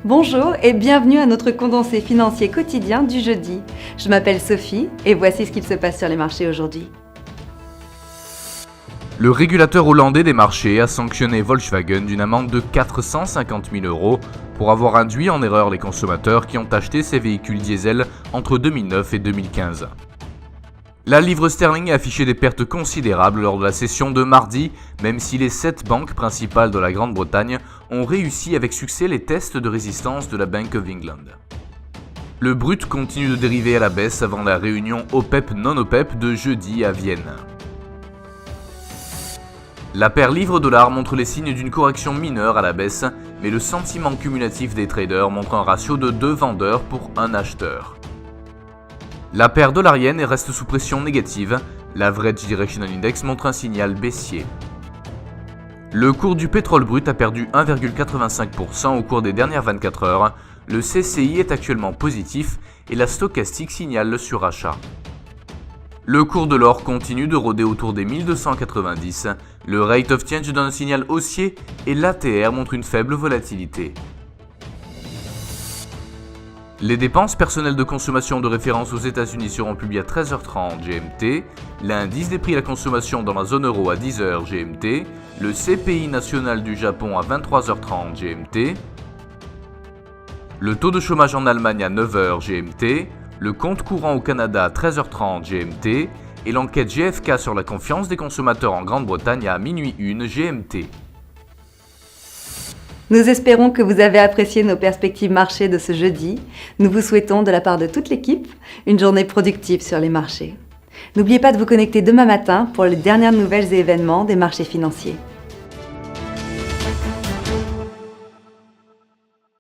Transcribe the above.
Bonjour et bienvenue à notre condensé financier quotidien du jeudi. Je m'appelle Sophie et voici ce qu'il se passe sur les marchés aujourd'hui. Le régulateur hollandais des marchés a sanctionné Volkswagen d'une amende de 450 000 € pour avoir induit en erreur les consommateurs qui ont acheté ces véhicules diesel entre 2009 et 2015. La livre sterling a affiché des pertes considérables lors de la session de mardi, même si les 7 banques principales de la Grande-Bretagne ont réussi avec succès les tests de résistance de la Bank of England. Le brut continue de dériver à la baisse avant la réunion OPEP-non-OPEP de jeudi à Vienne. La paire livre-dollar montre les signes d'une correction mineure à la baisse, mais le sentiment cumulatif des traders montre un ratio de 2 vendeurs pour 1 acheteur. La paire dollar-yen reste sous pression négative, l'Average Directional Index montre un signal baissier. Le cours du pétrole brut a perdu 1,85% au cours des dernières 24 heures, le CCI est actuellement positif et la stochastique signale le surachat. Le cours de l'or continue de rôder autour des 1290, le rate of change donne un signal haussier et l'ATR montre une faible volatilité. Les dépenses personnelles de consommation de référence aux États-Unis seront publiées à 13h30 GMT, l'indice des prix à la consommation dans la zone euro à 10h GMT, le CPI national du Japon à 23h30 GMT, le taux de chômage en Allemagne à 9h GMT, le compte courant au Canada à 13h30 GMT et l'enquête GfK sur la confiance des consommateurs en Grande-Bretagne à minuit 1 GMT. Nous espérons que vous avez apprécié nos perspectives marché de ce jeudi. Nous vous souhaitons, de la part de toute l'équipe, une journée productive sur les marchés. N'oubliez pas de vous connecter demain matin pour les dernières nouvelles et événements des marchés financiers.